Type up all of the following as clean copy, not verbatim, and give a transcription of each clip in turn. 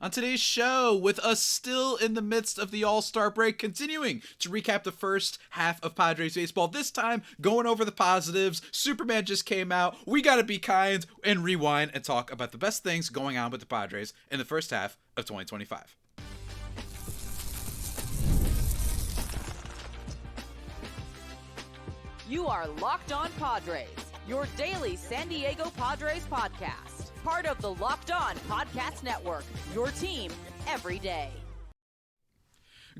On today's show, with us still in the midst of the All-Star break, continuing to recap the first half of Padres baseball, this time going over the positives. Superman just came out. We gotta be kind and rewind and talk about the best things going on with the Padres in the first half of 2025. You are Locked On Padres, your daily San Diego Padres podcast. Part of the Locked On Podcast Network, your team every day.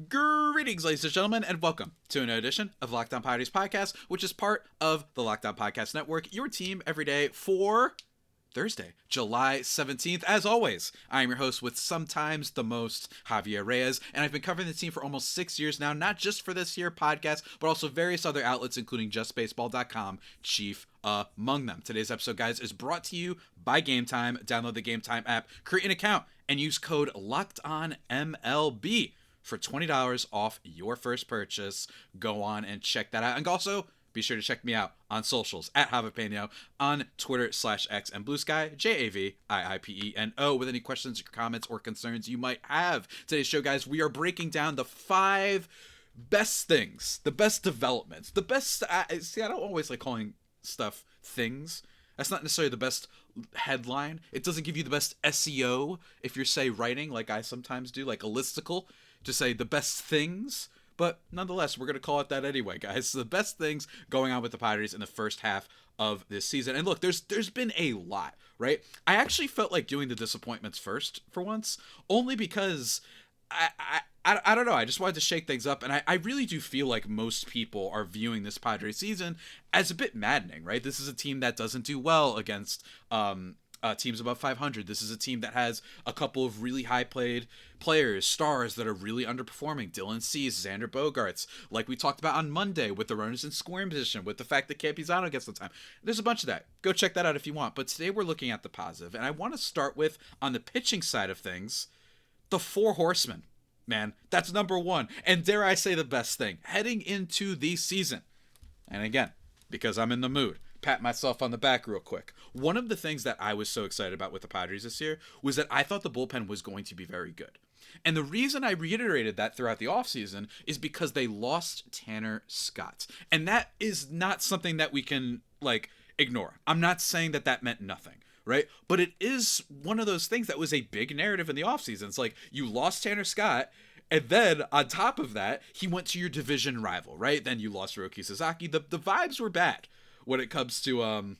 Greetings, ladies and gentlemen, and welcome to another edition of Locked On Padres podcast, which is part of the Locked On Podcast Network, your team every day for Thursday, July 17th. As always, I am your host with sometimes the most, Javier Reyes, and I've been covering the team for almost 6 years now, not just for this here podcast, but also various other outlets, including JustBaseball.com, chief among them. Today's episode, guys, is brought to you by Game Time. Download the Game Time app, create an account, and use code LOCKEDONMLB for $20 off your first purchase. Go on and check that out. And also, be sure to check me out on socials at Javipeno on Twitter/X and Blue Sky, JAVIIPENO, with any questions, comments, or concerns you might have. Today's show, guys, we are breaking down the 5 best things, the best developments, the best. See, I don't always like calling stuff things. That's not necessarily the best headline. It doesn't give you the best SEO if you're, say, writing like I sometimes do, like a listicle, to say the best things. But nonetheless, we're going to call it that anyway, guys. So the best things going on with the Padres in the first half of this season. And look, there's been a lot, right? I actually felt like doing the disappointments first for once, only because I don't know. I just wanted to shake things up. And I really do feel like most people are viewing this Padres season as a bit maddening, right? This is a team that doesn't do well against teams above 500. This is a team that has a couple of really high-played players, stars that are really underperforming. Dylan Cease, Xander Bogaerts, like we talked about on Monday with the runners in scoring position, with the fact that Campizano gets the time. There's a bunch of that. Go check that out if you want. But today we're looking at the positive, and I want to start with, on the pitching side of things, the 4 Horsemen. Man, that's number 1. And dare I say the best thing, heading into the season. And again, because I'm in the mood, pat myself on the back real quick. One of the things that I was so excited about with the Padres this year was that I thought the bullpen was going to be very good. And the reason I reiterated that throughout the offseason is because they lost Tanner Scott. And that is not something that we can, ignore. I'm not saying that that meant nothing, right? But it is one of those things that was a big narrative in the offseason. It's like, you lost Tanner Scott, and then on top of that, he went to your division rival, right? Then you lost Hiroki Sasaki. The vibes were bad when it comes to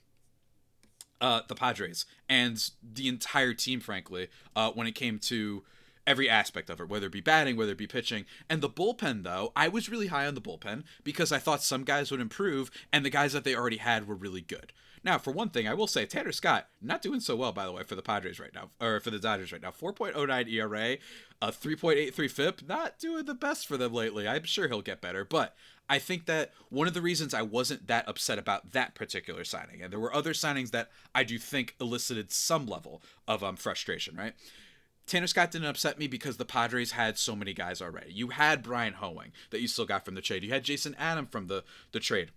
the Padres and the entire team, frankly, when it came to every aspect of it, whether it be batting, whether it be pitching. And the bullpen, though, I was really high on the bullpen because I thought some guys would improve, and the guys that they already had were really good. Now, for one thing, I will say Tanner Scott not doing so well, by the way, for the Padres right now, or for the Dodgers right now. 4.09 ERA, a 3.83 FIP, not doing the best for them lately. I'm sure he'll get better, but I think that one of the reasons I wasn't that upset about that particular signing, and there were other signings that I do think elicited some level of frustration, right? Tanner Scott didn't upset me because the Padres had so many guys already. You had Brian Hoeing that you still got from the trade. You had Jason Adam from the trade.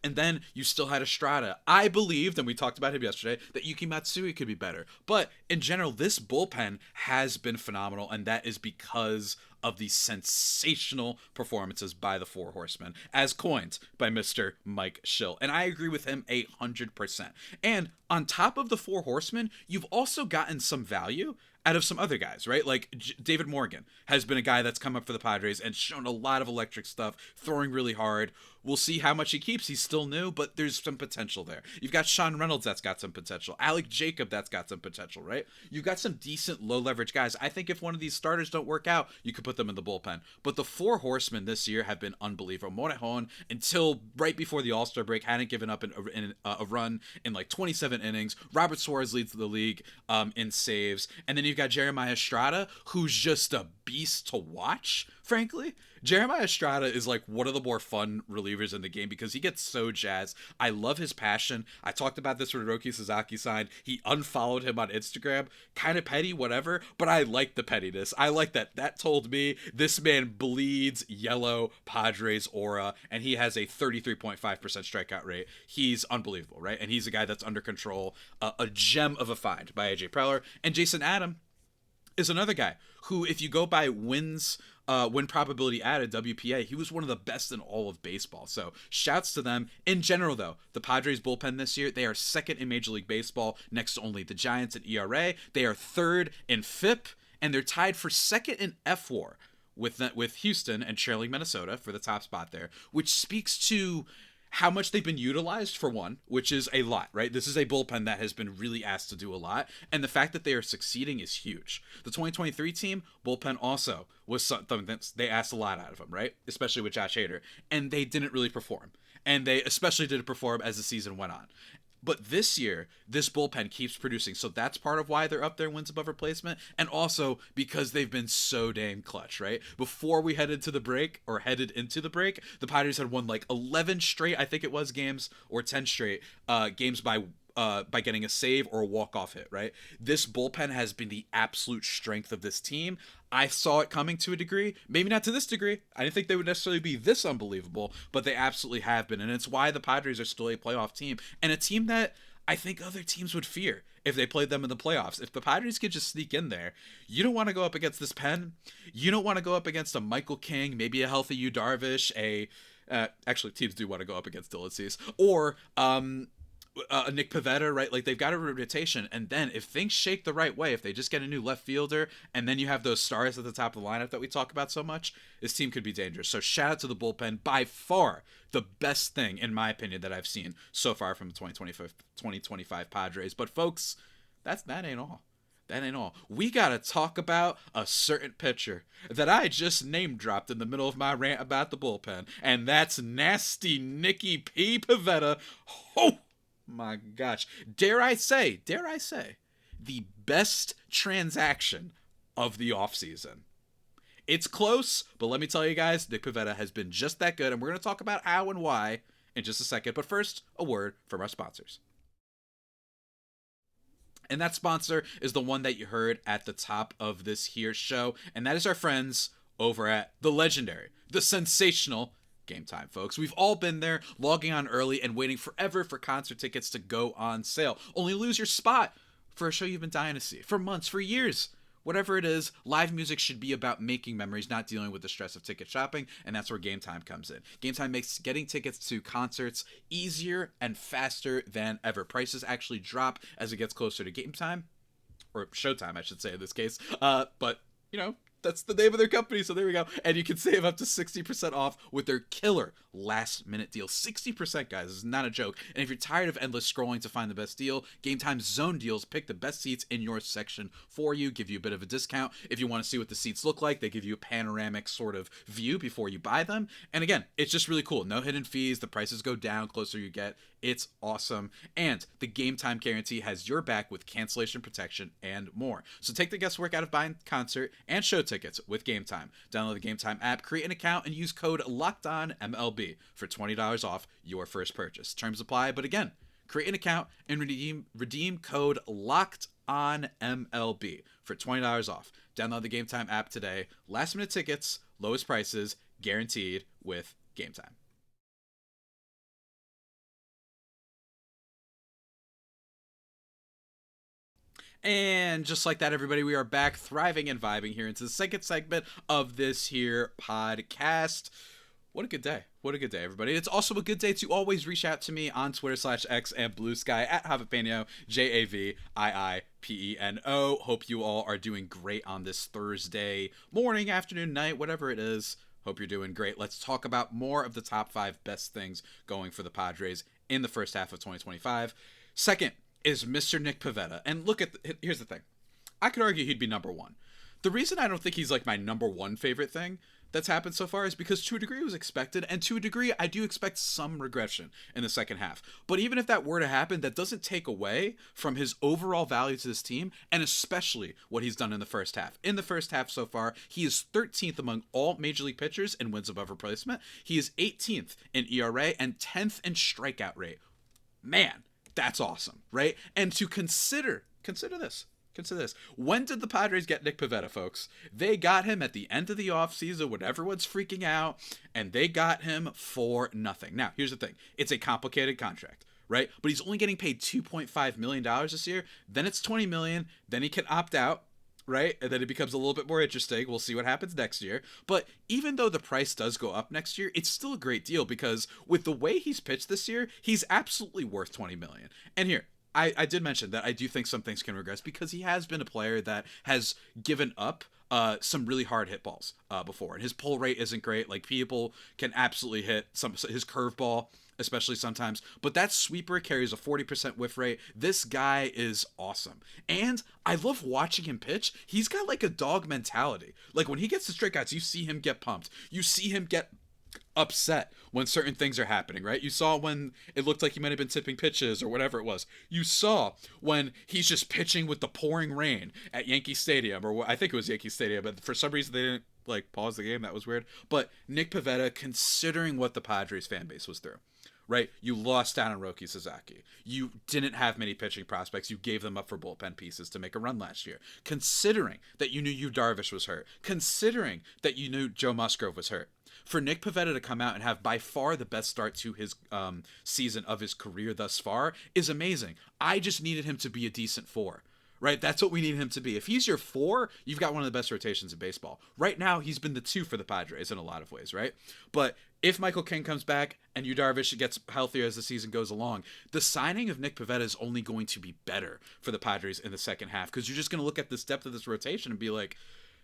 And then you still had Estrada. I believed, and we talked about him yesterday, that Yuki Matsui could be better. But in general, this bullpen has been phenomenal, and that is because of the sensational performances by the 4 Horsemen, as coined by Mr. Mike Schill. And I agree with him 100%. And on top of the 4 Horsemen, you've also gotten some value out of some other guys, right? Like David Morgan has been a guy that's come up for the Padres and shown a lot of electric stuff, throwing really hard. We'll see how much he keeps. He's still new, but there's some potential there. You've got Sean Reynolds that's got some potential. Alec Jacob that's got some potential, right? You've got some decent low-leverage guys. I think if one of these starters don't work out, you could put them in the bullpen. But the 4 Horsemen this year have been unbelievable. Morejon, until right before the All-Star break, hadn't given up in a run in like 27 innings. Robert Suarez leads the league in saves. And then you've got Jeremiah Estrada, who's just a beast to watch, frankly. Jeremiah Estrada is like one of the more fun relievers in the game because he gets so jazzed. I love his passion. I talked about this when Hiroki Sasaki signed. He unfollowed him on Instagram. Kind of petty, whatever, but I like the pettiness. I like that. That told me this man bleeds yellow Padres aura, and he has a 33.5% strikeout rate. He's unbelievable, right? And he's a guy that's under control. A gem of a find by AJ Preller. And Jason Adam, is another guy who, if you go by win probability added, WPA, he was one of the best in all of baseball. So shouts to them. In general, though, the Padres bullpen this year, they are second in Major League Baseball, next to only the Giants at ERA. They are third in FIP, and they're tied for second in FWAR with Houston and trailing Minnesota for the top spot there, which speaks to how much they've been utilized, for one, which is a lot, right? This is a bullpen that has been really asked to do a lot, and the fact that they are succeeding is huge. The 2023 team, bullpen also was something that they asked a lot out of them, right? Especially with Josh Hader, and they didn't really perform. And they especially didn't perform as the season went on. But this year, this bullpen keeps producing. So that's part of why they're up there wins above replacement. And also because they've been so damn clutch, right? Before we headed into the break, the Padres had won like 11 straight, I think it was, games, or 10 straight games by getting a save or a walk-off hit, right? This bullpen has been the absolute strength of this team. I saw it coming to a degree, maybe not to this degree. I didn't think they would necessarily be this unbelievable, but they absolutely have been. And it's why the Padres are still a playoff team, and a team that I think other teams would fear if they played them in the playoffs. If the Padres could just sneak in there, you don't want to go up against this pen. You don't want to go up against a Michael King, maybe a healthy Yu Darvish, actually teams do want to go up against Dylan Cease, or Nick Pivetta, right? Like, they've got a rotation, and then if things shake the right way, if they just get a new left fielder, and then you have those stars at the top of the lineup that we talk about so much, this team could be dangerous. So shout out to the bullpen. By far the best thing, in my opinion, that I've seen so far from the 2025 Padres. But folks, that ain't all. That ain't all. We gotta talk about a certain pitcher that I just name dropped in the middle of my rant about the bullpen, and that's nasty Nicky P. Pivetta. Oh my gosh. Dare I say, the best transaction of the offseason. It's close, but let me tell you guys, Nick Pivetta has been just that good, and we're going to talk about how and why in just a second. But first, a word from our sponsors. And that sponsor is the one that you heard at the top of this here show, and that is our friends over at the legendary, the sensational Game Time, folks. We've all been there, logging on early and waiting forever for concert tickets to go on sale. Only lose your spot for a show you've been dying to see for months, for years. Whatever it is, live music should be about making memories, not dealing with the stress of ticket shopping, and that's where Game Time comes in. Game Time makes getting tickets to concerts easier and faster than ever. Prices actually drop as it gets closer to game time, or showtime, I should say in this case. But, you know, that's the name of their company, so there we go. And you can save up to 60% off with their killer last-minute deal. 60%, guys, this is not a joke. And if you're tired of endless scrolling to find the best deal, Game Time's Zone Deals pick the best seats in your section for you, give you a bit of a discount. If you want to see what the seats look like, they give you a panoramic sort of view before you buy them. And again, it's just really cool. No hidden fees. The prices go down closer you get. It's awesome. And the Game Time guarantee has your back with cancellation protection and more. So take the guesswork out of buying concert and show tickets with Game Time. Download the Game Time app, create an account, and use code LOCKEDONMLB for $20 off your first purchase. Terms apply, but again, create an account and redeem code LOCKEDONMLB for $20 off. Download the Game Time app today. Last minute tickets, lowest prices, guaranteed with Game Time. And just like that, everybody, we are back, thriving and vibing here into the second segment of this here podcast. What a good day. What a good day, everybody. It's also a good day to always reach out to me on Twitter/X and Blue Sky at Javipeno, JAVIIPENO. Hope you all are doing great on this Thursday morning, afternoon, night, whatever it is. Hope you're doing great. Let's talk about more of the top 5 best things going for the Padres in the first half of 2025. Second is Mr. Nick Pivetta. And look at here's the thing. I could argue he'd be number one. The reason I don't think he's like my number one favorite thing that's happened so far is because to a degree it was expected, and to a degree I do expect some regression in the second half. But even if that were to happen, that doesn't take away from his overall value to this team, and especially what he's done in the first half. In the first half so far, he is 13th among all Major League pitchers in wins above replacement. He is 18th in ERA and 10th in strikeout rate. Man, that's awesome, right? And to consider this. When did the Padres get Nick Pivetta, folks? They got him at the end of the offseason when everyone's freaking out, and they got him for nothing. Now, here's the thing. It's a complicated contract, right? But he's only getting paid $2.5 million this year. Then it's $20 million. Then he can opt out. right? And then it becomes a little bit more interesting. We'll see what happens next year. But even though the price does go up next year, it's still a great deal because with the way he's pitched this year, he's absolutely worth $20 million. And here, I did mention that I do think some things can regress because he has been a player that has given up some really hard hit balls before. And his pull rate isn't great. Like, people can absolutely hit his curveball, especially sometimes. But that sweeper carries a 40% whiff rate. This guy is awesome. And I love watching him pitch. He's got like a dog mentality. Like, when he gets the strikeouts, you see him get pumped. You see him get upset when certain things are happening, right? You saw when it looked like he might have been tipping pitches or whatever it was. You saw when he's just pitching with the pouring rain at Yankee Stadium, or I think it was Yankee Stadium, but for some reason they didn't like pause the game. That was weird. But Nick Pivetta, considering what the Padres fan base was through, right? You lost out on Roki Sasaki. You didn't have many pitching prospects. You gave them up for bullpen pieces to make a run last year. Considering that you knew Yu Darvish was hurt. Considering that you knew Joe Musgrove was hurt. For Nick Pivetta to come out and have by far the best start to his season of his career thus far is amazing. I just needed him to be a decent 4. Right? That's what we need him to be. If he's your 4, you've got one of the best rotations in baseball. Right now, he's been the 2 for the Padres in a lot of ways, right? But if Michael King comes back and Yu Darvish gets healthier as the season goes along, the signing of Nick Pivetta is only going to be better for the Padres in the second half, because you're just going to look at this depth of this rotation and be like,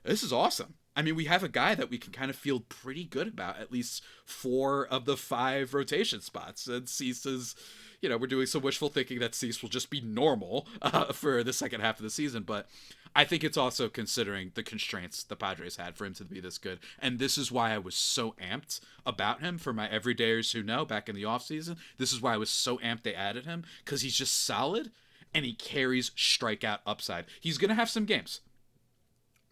this is awesome. I mean, we have a guy that we can kind of feel pretty good about at least 4 of the 5 rotation spots. And Cease is, we're doing some wishful thinking that Cease will just be normal for the second half of the season. But I think it's also considering the constraints the Padres had for him to be this good. And this is why I was so amped about him for my everydayers who know back in the offseason. This is why I was so amped they added him, because he's just solid and he carries strikeout upside. He's going to have some games,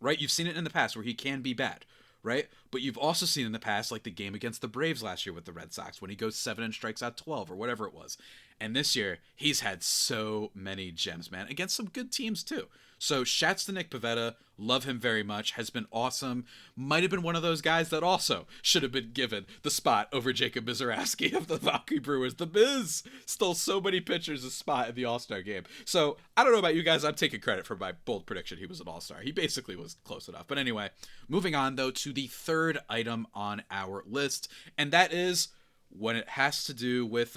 right? You've seen it in the past where he can be bad, right? But you've also seen in the past, like the game against the Braves last year with the Red Sox, when he goes 7 and strikes out 12 or whatever it was. And this year, he's had so many gems, man, against some good teams too. So shouts to Nick Pivetta. Love him very much. Has been awesome. Might have been one of those guys that also should have been given the spot over Jacob Mizraski of the Valkyrie Brewers. The Miz stole so many pitchers a spot in the All-Star game. So I don't know about you guys. I'm taking credit for my bold prediction. He was an All-Star. He basically was close enough. But anyway, moving on though to the third item on our list. And that is when it has to do with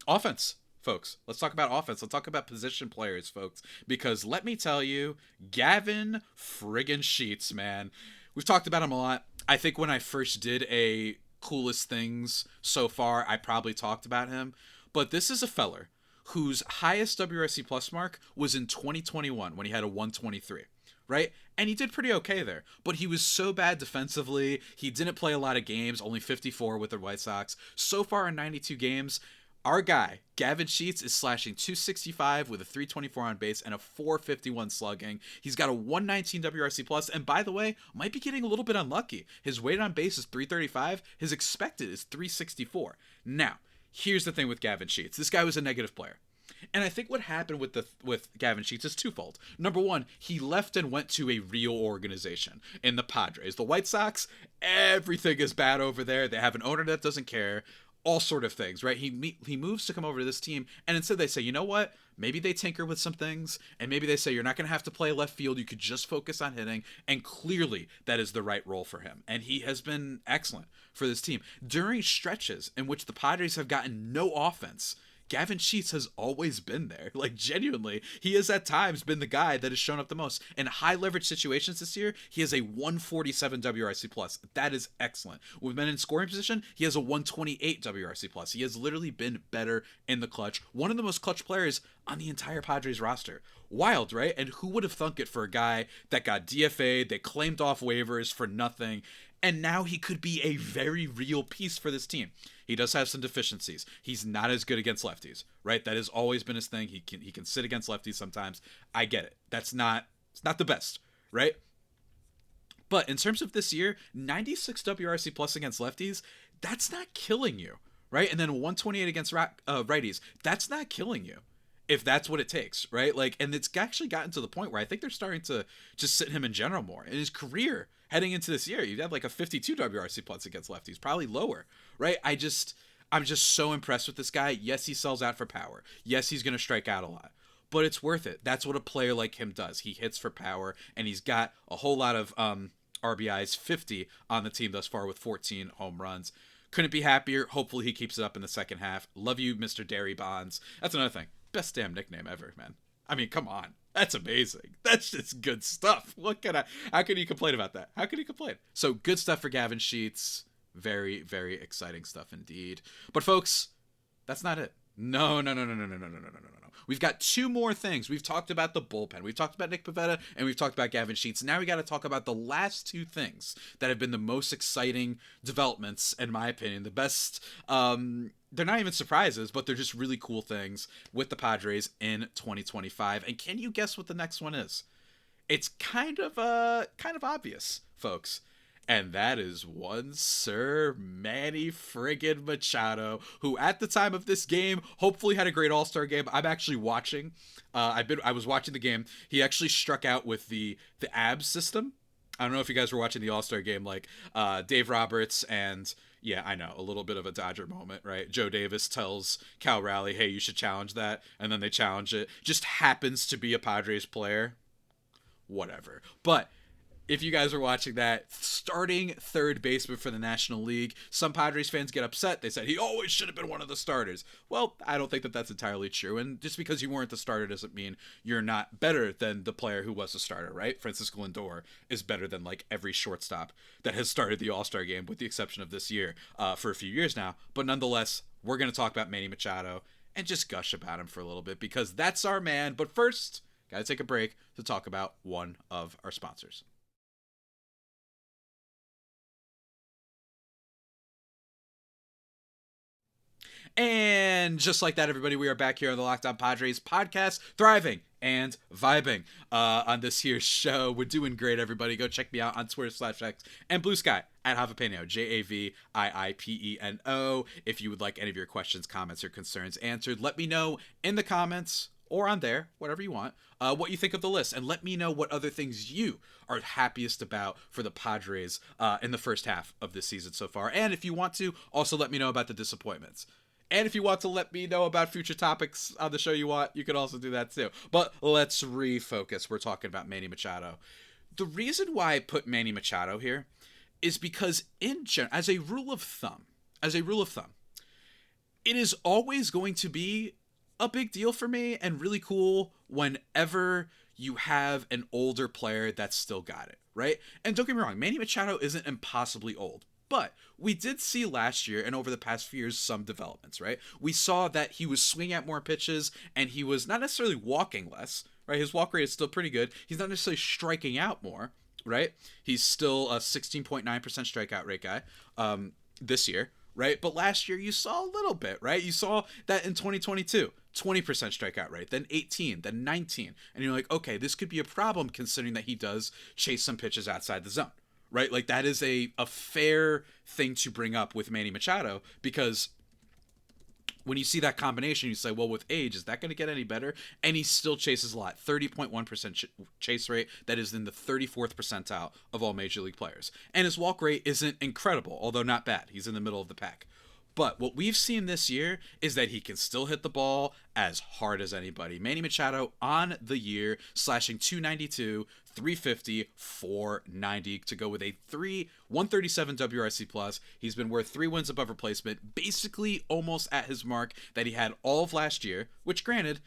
offense. Folks, let's talk about offense. Let's talk about position players, folks, because let me tell you, Gavin friggin' Sheets, man. We've talked about him a lot. I think when I first did a coolest things so far, I probably talked about him, but this is a feller whose highest WRC plus mark was in 2021 when he had a 123. Right? And he did pretty okay there. But he was so bad defensively. He didn't play a lot of games, only 54 with the White Sox. So far in 92 games, our guy, Gavin Sheets, is slashing 265 with a 324 on base and a 451 slugging. He's got a 119 WRC plus, and by the way, might be getting a little bit unlucky. His weighted on base is 335. His expected is 364. Now, here's the thing with Gavin Sheets. This guy was a negative player. And I think what happened with Gavin Sheets is twofold. Number one, he left and went to a real organization in the Padres. The White Sox, everything is bad over there. They have an owner that doesn't care. All sort of things, right? He moves to come over to this team, and instead they say, you know what? Maybe they tinker with some things, and maybe they say you're not going to have to play left field. You could just focus on hitting, and clearly that is the right role for him. And he has been excellent for this team. During stretches in which the Padres have gotten no offense, Gavin Sheets has always been there. Like, genuinely, he has at times been the guy that has shown up the most. In high leverage situations this year, he has a 147 WRC plus. That is excellent. With men in scoring position, he has a 128 WRC plus. He has literally been better in the clutch. One of the most clutch players on the entire Padres roster. Wild, right? And who would have thunk it for a guy that got DFA'd, they claimed off waivers for nothing, and now he could be a very real piece for this team. He does have some deficiencies. He's not as good against lefties, right? That has always been his thing. He can sit against lefties sometimes. I get it. It's not the best, right? But in terms of this year, 96 WRC plus against lefties, that's not killing you, right? And then 128 against righties, that's not killing you, if that's what it takes, right? Like, and it's actually gotten to the point where I think they're starting to just sit him in general more. In his career, heading into this year, you'd have like a 52 WRC plus against lefties, probably lower, right? I'm just so impressed with this guy. Yes, he sells out for power. Yes, he's going to strike out a lot. but it's worth it. That's what a player like him does. He hits for power, and he's got a whole lot of RBIs, 50 on the team thus far with 14 home runs. Couldn't be happier. Hopefully he keeps it up in the second half. Love you, Mr. Dairy Bonds. That's another thing. Best damn nickname ever, man. I mean, come on. That's amazing. That's just good stuff. How can you complain about that? How can you complain? So good stuff for Gavin Sheets. Very, very exciting stuff indeed. But folks, that's not it. No. We've got two more things. We've talked about the bullpen. We've talked about Nick Pivetta, and we've talked about Gavin Sheets. Now we got to talk about the last two things that have been the most exciting developments, in my opinion. The best, they're not even surprises, but they're just really cool things with the Padres in 2025. And can you guess what the next one is? It's kind of obvious, folks. And that is one Sir Manny friggin' Machado, who at the time of this game hopefully had a great All-Star game. I'm actually watching. I was watching the game. He actually struck out with the abs system. I don't know if you guys were watching the All-Star game, like Dave Roberts and, yeah, I know, a little bit of a Dodger moment, right? Joe Davis tells Cal Raleigh, hey, you should challenge that. And then they challenge it. Just happens to be a Padres player. Whatever. But if you guys were watching that, starting third baseman for the National League, some Padres fans get upset. They said he always should have been one of the starters. Well, I don't think that that's entirely true. And just because you weren't the starter doesn't mean you're not better than the player who was the starter, right? Francisco Lindor is better than like every shortstop that has started the All-Star game, with the exception of this year, for a few years now. But nonetheless, we're going to talk about Manny Machado and just gush about him for a little bit, because that's our man. But first, got to take a break to talk about one of our sponsors. And just like that, everybody, we are back here on the Locked On Padres podcast, thriving and vibing on this here show. We're doing great, everybody. Go check me out on Twitter/X and Blue Sky at Javipeno, JAVIIPENO. If you would like any of your questions, comments, or concerns answered, let me know in the comments or on there, whatever you want, what you think of the list. And let me know what other things you are happiest about for the Padres in the first half of this season so far. And if you want to, also let me know about the disappointments. And if you want to let me know about future topics on the show you can also do that too. But let's refocus. We're talking about Manny Machado. The reason why I put Manny Machado here is because as a rule of thumb, it is always going to be a big deal for me and really cool whenever you have an older player that's still got it, right? And don't get me wrong, Manny Machado isn't impossibly old. But we did see last year and over the past few years some developments, right? We saw that he was swinging at more pitches and he was not necessarily walking less, right? His walk rate is still pretty good. He's not necessarily striking out more, right? He's still a 16.9% strikeout rate guy this year, right? But last year you saw a little bit, right? You saw that in 2022, 20% strikeout rate, then 18, then 19. And you're like, okay, this could be a problem considering that he does chase some pitches outside the zone. Right? Like, that is a fair thing to bring up with Manny Machado, because when you see that combination, you say, well, with age, is that going to get any better? And he still chases a lot. 30.1% chase rate. That is in the 34th percentile of all major league players. And his walk rate isn't incredible, although not bad. He's in the middle of the pack. But what we've seen this year is that he can still hit the ball as hard as anybody. Manny Machado on the year, slashing 292, 350, 490 to go with a 137 WRC plus. He's been worth 3 wins above replacement, basically almost at his mark that he had all of last year, which granted,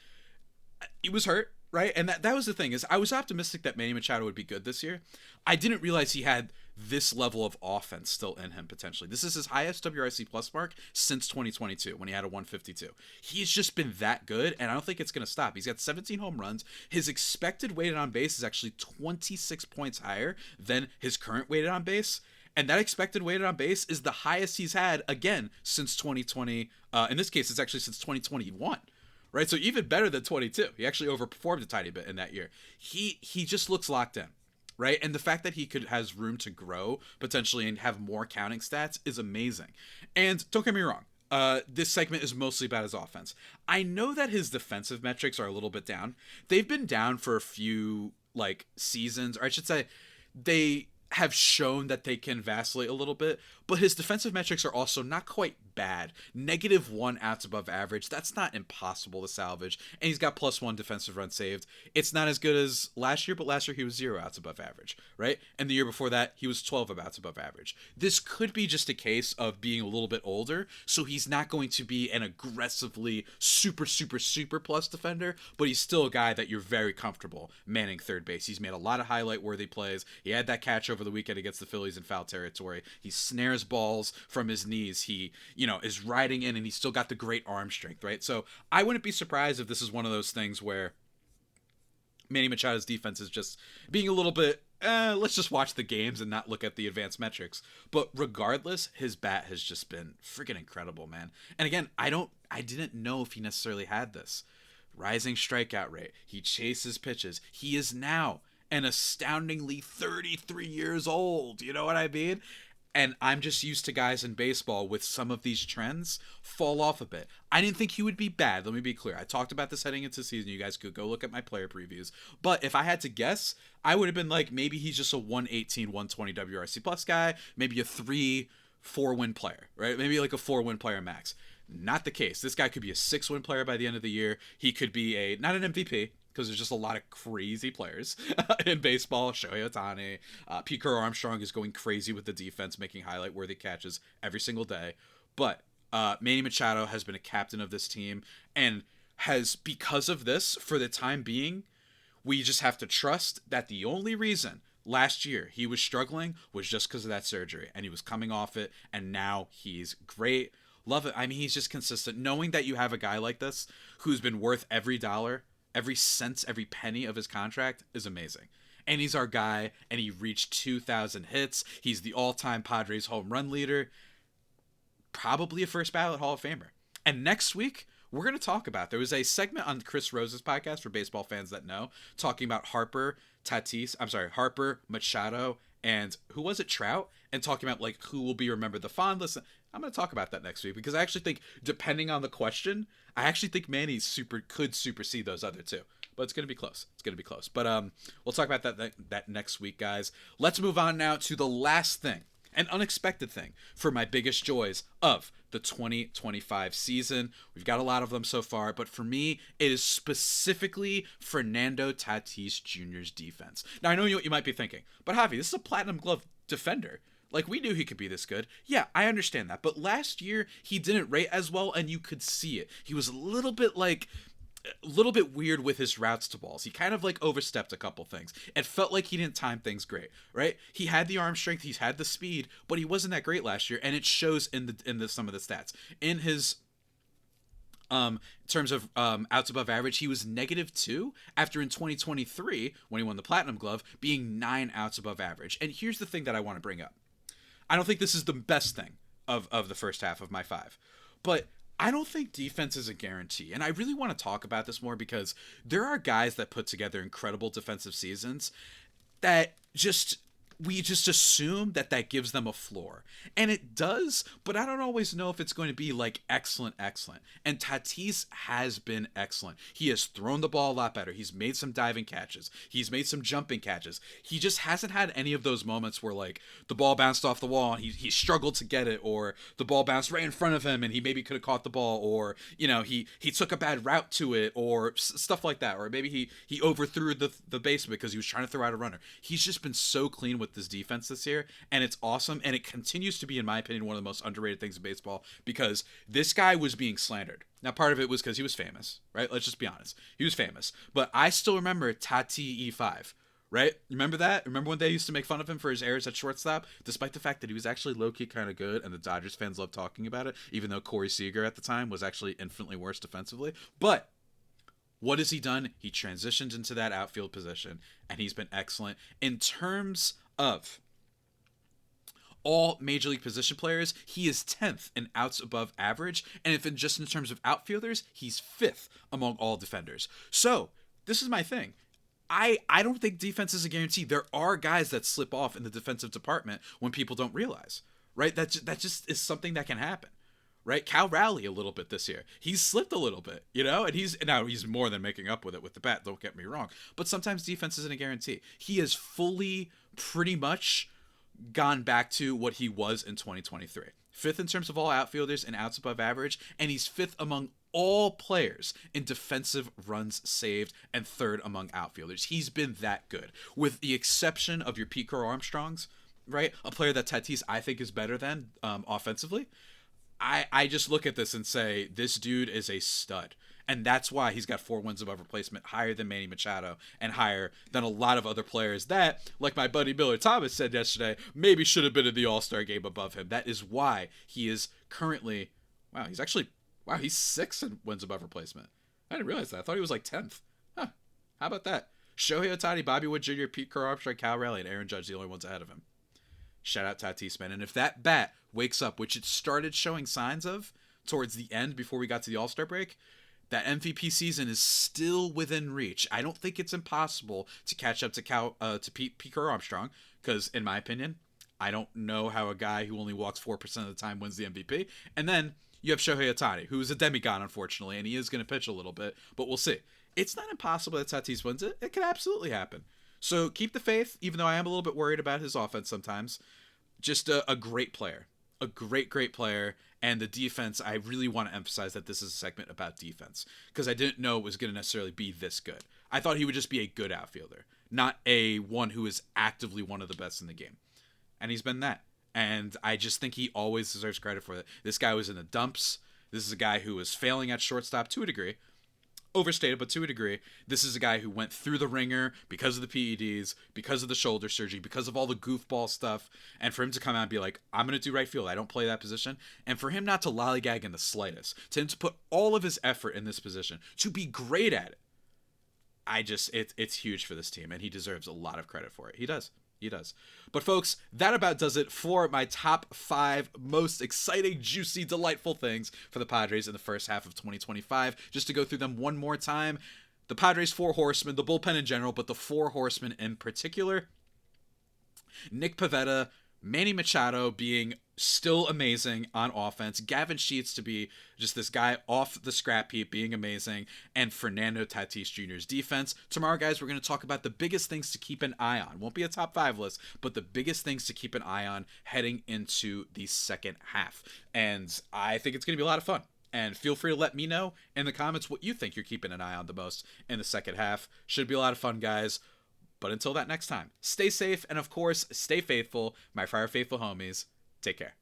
he was hurt, right? And that was the thing, is I was optimistic that Manny Machado would be good this year. I didn't realize he had this level of offense still in him potentially. This is his highest WRC plus mark since 2022 when he had a 152. He's just been that good, and I don't think it's going to stop. He's got 17 home runs. His expected weighted on base is actually 26 points higher than his current weighted on base. And that expected weighted on base is the highest he's had, again, since 2020. In this case, it's actually since 2021. Right? So even better than 22. He actually overperformed a tiny bit in that year. He just looks locked in. Right? And the fact that he has room to grow potentially and have more counting stats is amazing. And don't get me wrong, this segment is mostly about his offense. I know that his defensive metrics are a little bit down. They've been down for a few seasons, or I should say have shown that they can vacillate a little bit, but his defensive metrics are also not quite bad. -1 outs above average. That's not impossible to salvage. And he's got +1 defensive run saved. It's not as good as last year, but last year he was 0 outs above average, right? And the year before that, he was 12 outs above average. This could be just a case of being a little bit older, so he's not going to be an aggressively super plus defender, but he's still a guy that you're very comfortable manning third base. He's made a lot of highlight-worthy plays. He had that catch over the weekend against the Phillies in foul territory. He snares balls from his knees. He, is riding in, and he's still got the great arm strength, right? So I wouldn't be surprised if this is one of those things where Manny Machado's defense is just being a little bit, let's just watch the games and not look at the advanced metrics. But regardless, his bat has just been freaking incredible, man. And again, I didn't know if he necessarily had this. Rising strikeout rate. He chases pitches. He is now an astoundingly 33 years old. You know what I mean? And I'm just used to guys in baseball with some of these trends fall off a bit. I didn't think he would be bad. Let me be clear. I talked about this heading into the season. You guys could go look at my player previews. But if I had to guess, I would have been like, maybe he's just a 118, 120 WRC plus guy. Maybe a 3-4 win player, right? Maybe like a 4-win player max. Not the case. This guy could be a 6-win player by the end of the year. He could be not an MVP, because there's just a lot of crazy players in baseball. Shohei Ohtani, Pete Armstrong is going crazy with the defense, making highlight-worthy catches every single day. But Manny Machado has been a captain of this team, and has, because of this, for the time being, we just have to trust that the only reason last year he was struggling was just because of that surgery, and he was coming off it, and now he's great. Love it. I mean, he's just consistent. Knowing that you have a guy like this who's been worth every dollar, every cent, every penny of his contract is amazing. And he's our guy, and he reached 2,000 hits. He's the all-time Padres home run leader. Probably a first ballot Hall of Famer. And next week, we're going to talk about, there was a segment on Chris Rose's podcast for baseball fans that know, talking about Harper, Machado, and who was it, Trout? And talking about like who will be remembered the fondest. I'm going to talk about that next week, because I actually think, depending on the question, I actually think Manny could supersede those other two. But it's going to be close. But we'll talk about that next week, guys. Let's move on now to the last thing, an unexpected thing for my biggest joys of the 2025 season. We've got a lot of them so far, but for me, it is specifically Fernando Tatis Jr.'s defense. Now, I know what you might be thinking, but Javi, this is a Platinum Glove defender. Like, we knew he could be this good. Yeah, I understand that. But last year, he didn't rate as well, and you could see it. He was a little bit weird with his routes to balls. He kind of like overstepped a couple things. It felt like he didn't time things great, right? He had the arm strength, he's had the speed, but he wasn't that great last year, and it shows in the some of the stats. In his terms of outs above average, he was -2 after in 2023, when he won the Platinum Glove, being 9 outs above average. And here's the thing that I want to bring up. I don't think this is the best thing of the first half of my 5, but I don't think defense is a guarantee. And I really want to talk about this more, because there are guys that put together incredible defensive seasons that we just assume that gives them a floor. And it does, but I don't always know if it's going to be like excellent. And Tatis has been excellent. He has thrown the ball a lot better. He's made some diving catches. He's made some jumping catches. He just hasn't had any of those moments where like the ball bounced off the wall and he struggled to get it, or the ball bounced right in front of him and he maybe could have caught the ball, or he took a bad route to it, or stuff like that, or maybe he overthrew the baseman because he was trying to throw out a runner. He's just been so clean with this defense this year, and it's awesome, and it continues to be, in my opinion, one of the most underrated things in baseball, because this guy was being slandered. Now, part of it was because he was famous, right? Let's just be honest. He was famous. But I still remember Tati E5, right? Remember that? Remember when they used to make fun of him for his errors at shortstop, despite the fact that he was actually low-key kind of good, and the Dodgers fans loved talking about it, even though Corey Seager at the time was actually infinitely worse defensively. But what has he done? He transitioned into that outfield position, and he's been excellent. In terms of all major league position players, he is 10th in outs above average, and if in terms of outfielders, he's 5th among all defenders. So this is my thing. I don't think defense is a guarantee. There are guys that slip off in the defensive department when people don't realize, right? That just is something that can happen. Right? Cal Raleigh a little bit this year. He's slipped a little bit, and he's more than making up with it with the bat, don't get me wrong. But sometimes defense isn't a guarantee. He has fully pretty much gone back to what he was in 2023. Fifth in terms of all outfielders and outs above average, and he's fifth among all players in defensive runs saved and third among outfielders. He's been that good, with the exception of your Pete Crow Armstrongs, right? A player that Tatis I think is better than offensively. I just look at this and say, this dude is a stud. And that's why he's got 4 wins above replacement, higher than Manny Machado and higher than a lot of other players that, like my buddy Miller Thomas said yesterday, maybe should have been in the All-Star game above him. That is why he is currently, he's 6 in wins above replacement. I didn't realize that. I thought he was like 10th. Huh. How about that? Shohei Ohtani, Bobby Wood Jr., Pete Crow Armstrong, Cal Raleigh, and Aaron Judge, the only ones ahead of him. Shout out Tatis, man. And if that bat wakes up, which it started showing signs of towards the end before we got to the All-Star break, that MVP season is still within reach. I don't think it's impossible to catch up to Pete Crow Armstrong, because in my opinion, I don't know how a guy who only walks 4% of the time wins the MVP. And then you have Shohei Ohtani, who is a demigod, unfortunately, and he is going to pitch a little bit, but we'll see. It's not impossible that Tatis wins it. It could absolutely happen. So keep the faith, even though I am a little bit worried about his offense sometimes. Just a great player. A great player. And the defense, I really want to emphasize that this is a segment about defense, because I didn't know it was going to necessarily be this good. I thought he would just be a good outfielder, not a one who is actively one of the best in the game. And he's been that. And I just think he always deserves credit for that. This guy was in the dumps. This is a guy who was failing at shortstop to a degree. Overstated, but to a degree. This is a guy who went through the ringer because of the PEDs, because of the shoulder surgery, because of all the goofball stuff, and for him to come out and be like, I'm going to do right field, I don't play that position, and for him not to lollygag in the slightest, to him to put all of his effort in this position, to be great at it, it's huge for this team, and he deserves a lot of credit for it. He does. But folks, that about does it for my top 5 most exciting, juicy, delightful things for the Padres in the first half of 2025. Just to go through them one more time. The Padres 4 Horsemen, the bullpen in general, but the 4 Horsemen in particular. Nick Pivetta, Manny Machado being still amazing on offense, Gavin Sheets to be just this guy off the scrap heap being amazing, and Fernando Tatis Jr.'s defense. Tomorrow, guys, we're going to talk about the biggest things to keep an eye on. Won't be a top 5 list, but the biggest things to keep an eye on heading into the second half. And I think it's going to be a lot of fun. And feel free to let me know in the comments what you think you're keeping an eye on the most in the second half. Should be a lot of fun, guys. But until that next time, stay safe, and of course, stay faithful, my Fire Faithful homies. Take care.